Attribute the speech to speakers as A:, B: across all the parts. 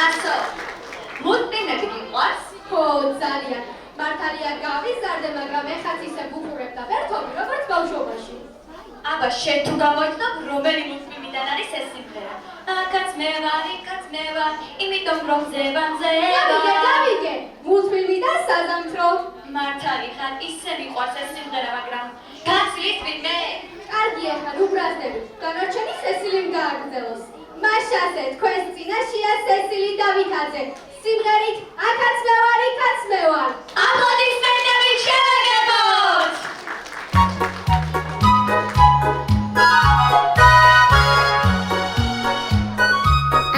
A: ასო, მუსტინები გიყვარს?
B: ხო, ძალიან. მართალია გავიზარდე, მაგრამ ეხაც ისე ვუყურებ და ვერთობი, როგორც ბავშვობაში.
A: აბა, შენ თუ გამოიცნობ, რომელი მუსლიმიდან არის ეს სიმღერა? კაც მე ვარ, იმიტომ რომ ზევანზე
B: დავიგე, მულტფილმიდან საზამთრო.
A: მართალი ხარ, ისე მიყვარს ეს სიმღერა, მაგრამ გაცლის ვინმე?
B: კარგი ახლა უბრაზდები, განარჩენი სესილიმ გააგრძელოს. მაშასე, თქვენს წინაშეა სესილი დავითაძე. სიმღერით აქაც მე ვარ.
A: აპლოდისმენტები შევაგებოთ!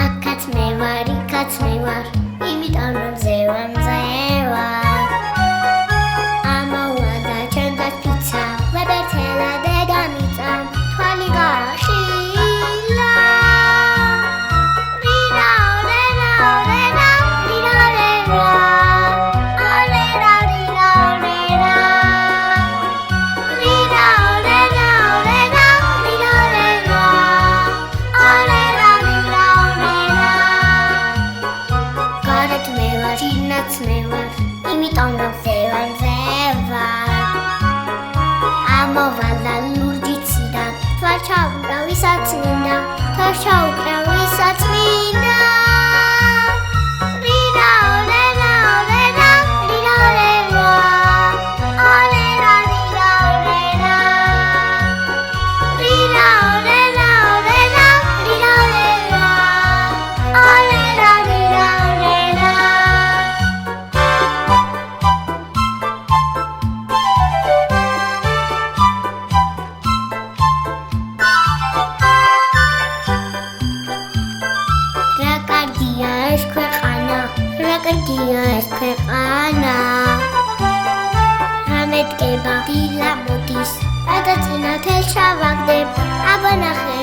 C: Akats me var, imitam rom zevamze var. Amawada chandat pizza, webertela dedamitam, twali garashila. Rina, rina, rina, rina, rina, rina, rina, rina. Rina, rina, rina, rina, rina, Garat me var, chinats me var, imitam rom zevamze var. Amovala lurgitsidan, tvar chaukra visats minda, tvar chaukra visats minda. Rina, rena, rena, rina, rena, rena, rina, rena. Rina, rena, rena, rina, rena, rena, rina, rena. Rakardia es ქვეყანა Ramedkeba დილა მოდის გადაწინა თელ ჩავაგდებ აბა ნახე